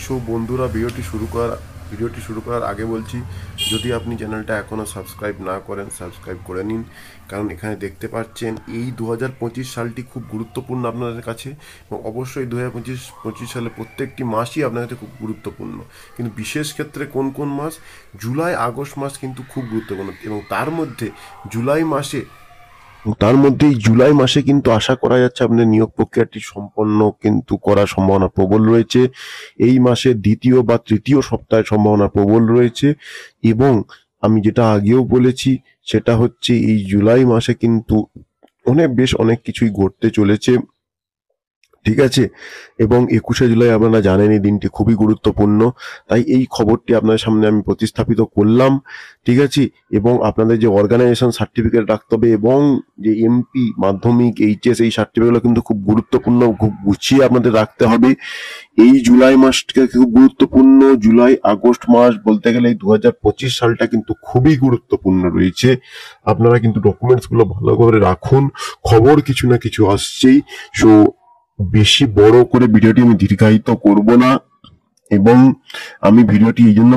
So বন্ধুরা, ভিডিওটি শুরু করার আগে বলছি, যদি আপনি চ্যানেলটা এখনও সাবস্ক্রাইব না করেন সাবস্ক্রাইব করে নিন। কারণ এখানে দেখতে পাচ্ছেন এই 2025 সালটি খুব গুরুত্বপূর্ণ আপনাদের কাছে, এবং অবশ্যই 2025 সালে প্রত্যেকটি মাসই আপনার কাছে খুব গুরুত্বপূর্ণ। কিন্তু বিশেষ ক্ষেত্রে কোন কোন মাস? জুলাই আগস্ট মাস কিন্তু খুব গুরুত্বপূর্ণ, এবং তার মধ্যে এই জুলাই মাসে কিন্তু আশা করা যাচ্ছে আপনাদের নিয়োগ প্রক্রিয়াটি সম্পন্ন কিন্তু করার সম্ভাবনা প্রবল রয়েছে। এই মাসে দ্বিতীয় বা তৃতীয় সপ্তাহের সম্ভাবনা প্রবল রয়েছে। এবং আমি যেটা আগেও বলেছি সেটা হচ্ছে এই জুলাই মাসে কিন্তু অনেক কিছুই ঘটতে চলেছে, ঠিক আছে। এবং 21শে জুলাই আপনারা জানেন এই দিনটি খুবই গুরুত্বপূর্ণ, তাই এই খবরটি আপনাদের সামনে আমি প্রতিস্থাপিত করলাম, ঠিক আছে। এবং আপনাদের যে অর্গানাইজেশন সার্টিফিকেট রাখতে হবে, এবং যে এমপি মাধ্যমিক এইচএস এই সার্টিফিকেটগুলো কিন্তু খুব গুরুত্বপূর্ণ, খুব গুছিয়ে আপনাদের রাখতে হবে। এই জুলাই মাসটা খুব গুরুত্বপূর্ণ। জুলাই আগস্ট মাস বলতে গেলে এই 2025 সালটা কিন্তু খুবই গুরুত্বপূর্ণ রয়েছে। আপনারা কিন্তু ডকুমেন্টসগুলো ভালো করে রাখুন, খবর কিছু না কিছু আসছেই। সো বেশি বড় করে ভিডিওটি আমি দীর্ঘায়িত করব না, এবং আমি ভিডিওটি এই জন্য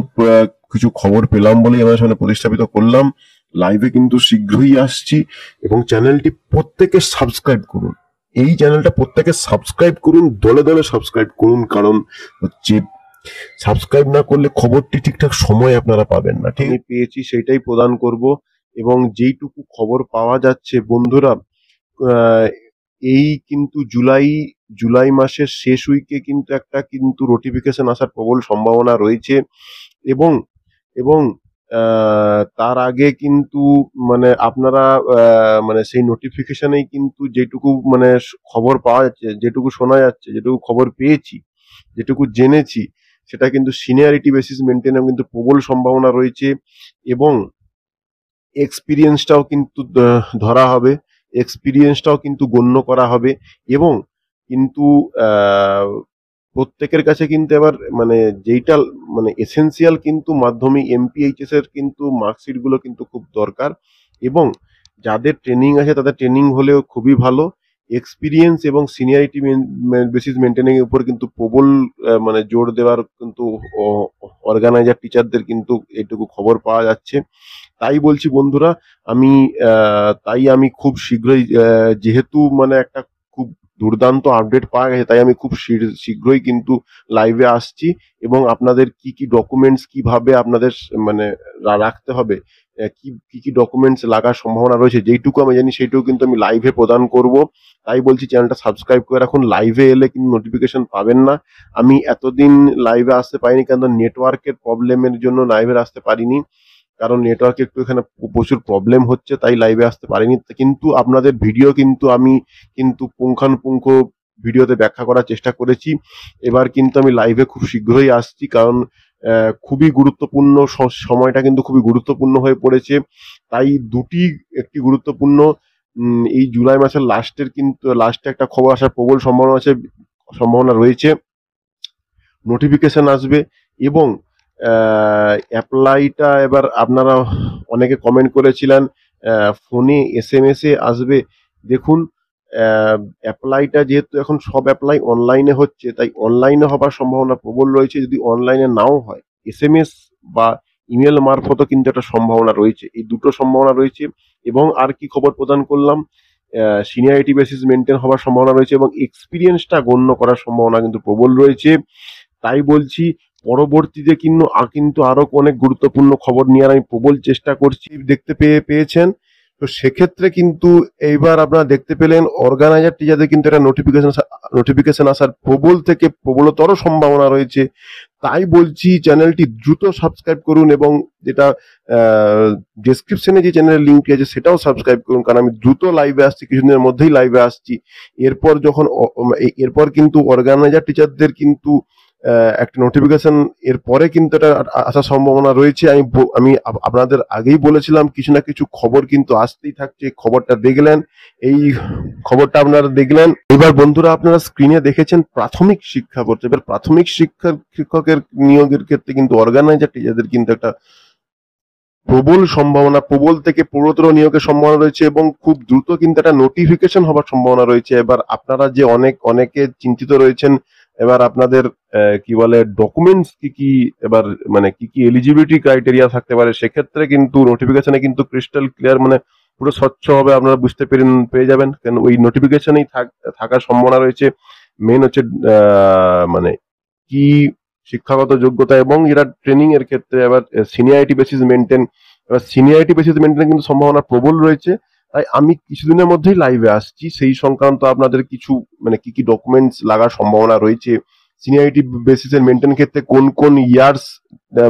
কিছু খবর পেলাম বলেই আমার সামনে প্রতিস্থাপিত করলাম। লাইভে কিন্তু শীঘ্রই আসছি, এবং চ্যানেলটি প্রত্যেকে সাবস্ক্রাইব করুন। এই চ্যানেলটা প্রত্যেকে সাবস্ক্রাইব করুন, দলে দলে সাবস্ক্রাইব করুন। কারণ হচ্ছে সাবস্ক্রাইব না করলে খবরটি ঠিকঠাক সময় আপনারা পাবেন না। ঠিক পেয়েছি সেটাই প্রদান করব, এবং যেইটুকু খবর পাওয়া যাচ্ছে বন্ধুরা, এই কিন্তু জুলাই মাসের শেষ উইকে কিন্তু একটা নোটিফিকেশন আসার প্রবল সম্ভাবনা রয়েছে। এবং এবং তার আগে কিন্তু মানে আপনারা মানে সেই নোটিফিকেশনেই কিন্তু যেটুকু মানে খবর পাওয়া যাচ্ছে, যেটুকু শোনা যাচ্ছে, যেটুকু খবর পেয়েছি, যেটুকু জেনেছি, সেটা কিন্তু সিনিয়রিটি বেসিস মেনটেনের কিন্তু প্রবল সম্ভাবনা রয়েছে। এবং এক্সপিরিয়েন্সটাও কিন্তু ধরা হবে, এক্সপিরিয়েন্সটাও কিন্তু গণ্য করা হবে। এবং কিন্তু প্রত্যেকের কাছে কিন্তু এবার মানে যেইটা মানে এসেনশিয়াল কিন্তু মাধ্যমিক এমপিএইচএস এর কিন্তু মার্কশিট গুলো কিন্তু খুব দরকার। এবং যাদের ট্রেনিং আছে তাদের ট্রেনিং হলেও খুবই ভালো। এক্সপিরিয়েন্স এবং সিনিয়রিটি বেসিস মেনটেনিং এর উপর কিন্তু প্রবল মানে জোর দেওয়ার কিন্তু অর্গানাইজার টিচারদের কিন্তু এইটুকু খবর পাওয়া যাচ্ছে। তাই বলছি বন্ধুরা, আমি খুব শীঘ্রই, যেহেতু মানে একটা খুব দুর্দান্ত আপডেট পাওয়া গেছে, তাই আমি খুব শীঘ্রই কিন্তু লাইভে আসছি। এবং আপনাদের কি কি ডকুমেন্টস কিভাবে আপনাদের মানে রাখতে হবে, কি কি ডকুমেন্টস লাগার সম্ভাবনা রয়েছে, যেইটুকু আমি জানি সেইটুকু কিন্তু আমি লাইভে প্রদান করব। তাই বলছি চ্যানেলটা সাবস্ক্রাইব করে রাখুন। লাইভে এলে কিন্তু নোটিফিকেশন পাবেন না। আমি এতদিন লাইভে আসতে পারিনি কারণ নেটওয়ার্কের প্রবলেমের জন্য লাইভে আসতে পারিনি, কারণ নেটওয়ার্কে একটু এখানে প্রচুর প্রবলেম হচ্ছে, তাই লাইভে আসতে পারিনি। কিন্তু আপনাদের ভিডিও কিন্তু আমি কিন্তু পুঙ্খানুপুঙ্খ ভিডিওতে ব্যাখ্যা করার চেষ্টা করেছি। এবার কিন্তু আমি লাইভে খুব শীঘ্রই আসছি, কারণ খুবই গুরুত্বপূর্ণ সময়টা কিন্তু খুবই গুরুত্বপূর্ণ হয়ে পড়েছে। তাই একটি গুরুত্বপূর্ণ এই জুলাই মাসের লাস্টে একটা খবর আসার প্রবল সম্ভাবনা রয়েছে। নোটিফিকেশন আসবে, এবং অ্যাপ্লাইটা এবার আপনারা অনেকে কমেন্ট করেছিলেন ফোনে এসএমএস এ আসবে। দেখুন, অ্যাপ্লাইটা যেহেতু এখন সব অ্যাপ্লাই অনলাইনে হচ্ছে, তাই অনলাইনে হবার সম্ভাবনা প্রবল রয়েছে। যদি অনলাইনে নাও হয়, এসএমএস বা ইমেল মারফতও কিন্তু একটা সম্ভাবনা রয়েছে। এই দুটো সম্ভাবনা রয়েছে। এবং আর কি খবর প্রদান করলাম, সিনিয়রিটি বেসিস মেনটেন হবার সম্ভাবনা রয়েছে, এবং এক্সপিরিয়েন্সটা গণ্য করার সম্ভাবনা কিন্তু প্রবল রয়েছে। তাই বলছি পরবর্তীতে কিন্তু আরো অনেক গুরুত্বপূর্ণ খবর নেওয়ার আমি প্রবল চেষ্টা করছি। দেখতে পেয়েছেন, তো সেক্ষেত্রে কিন্তু এইবার আপনারা দেখতে পেলেন অর্গানাইজার টিচারদের কিন্তু একটা নোটিফিকেশন আসার প্রবল থেকে প্রবলতর সম্ভাবনা রয়েছে। তাই বলছি চ্যানেলটি দ্রুত সাবস্ক্রাইব করুন, এবং যেটা ডেসক্রিপশনে যে চ্যানেলের লিঙ্কটি আছে সেটাও সাবস্ক্রাইব করুন, কারণ আমি দ্রুত লাইভে আসছি, কিছুদিনের মধ্যেই লাইভে আসছি। এরপর কিন্তু অর্গানাইজার টিচারদের কিন্তু একটা নোটিফিকেশন এরপরে কিন্তু এটা আসার সম্ভাবনা রয়েছে। আমি আপনাদের আগেই বলেছিলাম কিছু না কিছু খবর কিন্তু আসতেই থাকছে। এই খবরটা আপনারা দেখলেন। এবার বন্ধুরা, আপনারা স্ক্রিনে দেখেছেন প্রাথমিক শিক্ষা পড়ছে। এবার প্রাথমিক শিক্ষকের নিয়োগের ক্ষেত্রে কিন্তু অর্গানাইজার টিচারদের কিন্তু একটা প্রবল থেকে প্রবলতর নিয়োগের সম্ভাবনা রয়েছে, এবং খুব দ্রুত কিন্তু একটা নোটিফিকেশন হবার সম্ভাবনা রয়েছে। এবার আপনারা যে অনেকে চিন্তিত রয়েছেন এবার আপনাদের কি বলে ডকুমেন্টস কি কি, এবার মানে কি কি এলিজিবিলিটি ক্রাইটেরিয়া থাকতে পারে, সেক্ষেত্রে কিন্তু নোটিফিকেশনে কিন্তু ক্রিস্টাল ক্লিয়ার, মানে পুরো স্বচ্ছ হবে, আপনারা বুঝতে পেয়ে যাবেন। কেন ওই নোটিফিকেশনেই থাকার সম্ভাবনা রয়েছে। মেন হচ্ছে মানে কি শিক্ষাগত যোগ্যতা এবং এরা ট্রেনিং এর ক্ষেত্রে এবার সিনিয়রিটি বেসিস মেনটেন, এবার সিনিয়রিটি বেসিস মেনটেন কিন্তু সম্ভাবনা প্রবল রয়েছে। তাই আমি কিছুদিনের মধ্যেই লাইভে আসছি, সেই সংক্রান্ত আপনাদের কিছু মানে কি কি ডকুমেন্টস লাগার সম্ভাবনা রয়েছে, সিনিয়রিটি বেসিসের মেনটেন ক্ষেত্রে কোন কোন ইয়ার্স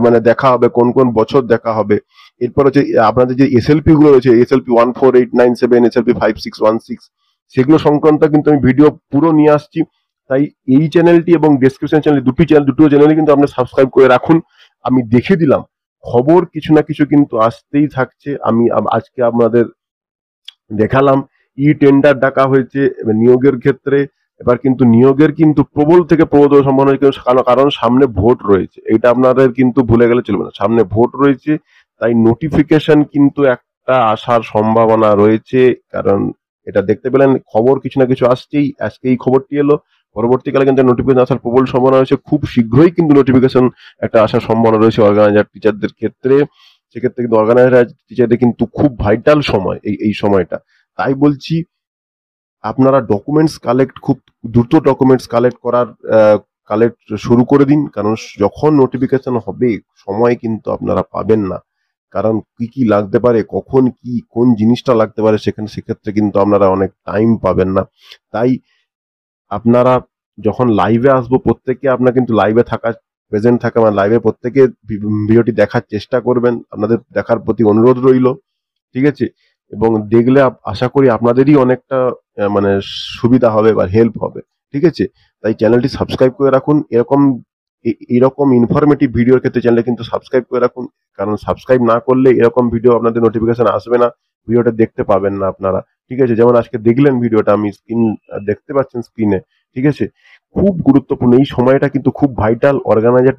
মানে দেখা হবে, কোন কোন বছর দেখা হবে। এরপর হচ্ছে আপনাদের যে এসএলপি গুলো রয়েছে, এসএলপি 14897, এসএলপি 5616, সেগুলো সংক্রান্ত কিন্তু আমি ভিডিও পুরো নিয়ে আসছি। তাই এই চ্যানেলটি এবং ডেসক্রিপশন চ্যানেল, দুটো চ্যানেলে কিন্তু আপনারা সাবস্ক্রাইব করে রাখুন। আমি দেখে দিলাম খবর কিছু না কিছু কিন্তু আসতেই থাকছে। আমি আজকে আপনাদের দেখালাম ই টেন্ডার ডাকা হয়েছে এবার নিয়োগের ক্ষেত্রে। এবার কিন্তু নিয়োগের কিন্তু প্রবল থেকে প্রবল সম্ভাবনা, কারণ সামনে ভোট রয়েছে, এটা আপনাদের কিন্তু ভুলে গেলে চলবে না, সামনে ভোট রয়েছে। তাই নোটিফিকেশন কিন্তু একটা আসার সম্ভাবনা রয়েছে, কারণ এটা দেখতে পেলেন খবর কিছু না কিছু আসছেই। আজকে এই খবরটি এলো, পরবর্তীকালে কিন্তু নোটিফিকেশন আসার প্রবল সম্ভাবনা রয়েছে। খুব শীঘ্রই কিন্তু নোটিফিকেশন একটা আসার সম্ভাবনা রয়েছে অর্গানাইজার টিচারদের ক্ষেত্রে। সেক্ষেত্রে কিন্তু অর্গানাইজার টিচারদের কিন্তু খুব ভাইটাল সময় এই সময়টা। তাই বলছি আপনারা ডকুমেন্টস কালেক্ট, খুব দ্রুত ডকুমেন্টস কালেক্ট শুরু করে দিন, কারণ যখন নোটিফিকেশন হবে সময় কিন্তু আপনারা পাবেন না। কারণ কি কি লাগতে পারে, কখন কি কোন জিনিসটা লাগতে পারে, সেক্ষেত্রে কিন্তু আপনারা অনেক টাইম পাবেন না। তাই আপনারা যখন লাইভে আসবো, প্রত্যেকে আপনার কিন্তু লাইভে প্রেজেন্ট থাকা, মানে লাইভে প্রত্যেকে ভিডিওটি দেখার চেষ্টা করবেন, আপনাদের দেখার প্রতি অনুরোধ রইল, ঠিক আছে। এবং দেখলে আশা করি আপনাদেরই অনেকটা মানে সুবিধা হবে বা হেল্প হবে, ঠিক আছে। তাই চ্যানেলটি সাবস্ক্রাইব করে রাখুন। এরকম ইনফরমেটিভ ভিডিওর ক্ষেত্রে চ্যানেলটা কিন্তু সাবস্ক্রাইব করে রাখুন, কারণ সাবস্ক্রাইব না করলে এরকম ভিডিও আপনাদের নোটিফিকেশন আসবে না, ভিডিওটা দেখতে পাবেন না আপনারা, ঠিক আছে। যেমন আজকে দেখলেন ভিডিওটা, আমি দেখতে পাচ্ছেন স্ক্রিনে, ঠিক আছে। খুব গুরুত্বপূর্ণ এই সময়টা, কিন্তু খুব ভাইটাল অর্গানাইজার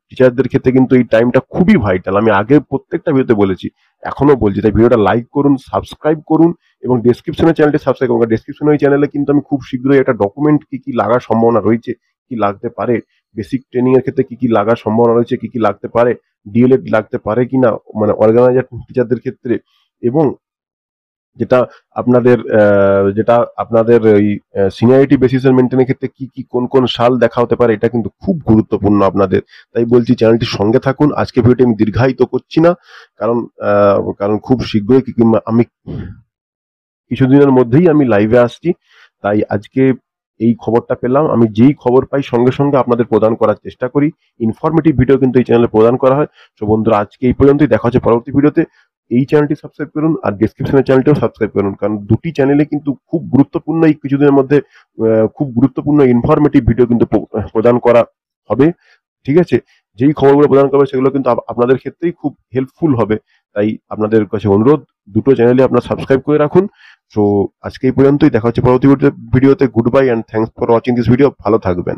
টিচারদের ক্ষেত্রে কিন্তু এই টাইমটা খুবই ভাইটাল। আমি আগে প্রত্যেকটা ভিডিওতে বলেছি, এখনো বলছি। তাই ভিডিওটা লাইক করুন, সাবস্ক্রাইব করুন এবং ডেসক্রিপশনে চ্যানেলটি সাবস্ক্রাইব করুন। ডেসক্রিপশনে ওই চ্যানেলে কিন্তু আমি খুব শীঘ্রই একটা ডকুমেন্ট কি কি লাগার সম্ভাবনা রয়েছে, কি লাগতে পারে, বেসিক ট্রেনিং এর ক্ষেত্রে কি কি লাগার সম্ভাবনা রয়েছে, কি কি লাগতে পারে, ডিএলএড লাগতে পারে কিনা মানে অর্গানাইজার টিচারদের ক্ষেত্রে, এবং যেটা আপনাদের ওই সিনিয়রিটি বেসিসের মেনটেনের ক্ষেত্রে কি কি কোন কোন সাল দেখা হতে পারে, এটা কিন্তু খুব গুরুত্বপূর্ণ আপনাদের। তাই বলছি চ্যানেলটির সঙ্গে থাকুন। আজকে ভিডিওটি আমি দীর্ঘায়িত করছি না, কারণ খুব শীঘ্রই আমি কিছুদিনের মধ্যেই আমি লাইভে আসছি। তাই আজকে এই খবরটা পেলাম, আমি যেই খবর পাই সঙ্গে সঙ্গে আপনাদের প্রদান করার চেষ্টা করি। ইনফরমেটিভ ভিডিও কিন্তু এই চ্যানেলে প্রদান করা হয়। তো বন্ধুরা, আজকে এই পর্যন্তই, দেখা হচ্ছে পরবর্তী ভিডিওতে। এই চ্যানেলটি সাবস্ক্রাইব করুন আর ডেসক্রিপশনের চ্যানেলটিও সাবস্ক্রাইব করুন, কারণ দুটি চ্যানেলে কিন্তু খুব গুরুত্বপূর্ণ এই কিছুদিনের মধ্যে খুব গুরুত্বপূর্ণ ইনফরমেটিভ ভিডিও কিন্তু প্রদান করা হবে, ঠিক আছে। যেই খবরগুলো প্রদান করবে সেগুলো কিন্তু আপনাদের ক্ষেত্রেই খুব হেল্পফুল হবে। তাই আপনাদের কাছে অনুরোধ, দুটো চ্যানেলে আপনারা সাবস্ক্রাইব করে রাখুন। তো আজকে এই পর্যন্তই, দেখা হচ্ছে পরবর্তী ভিডিওতে। Good bye and thanks for watching this video. ভালো থাকবেন।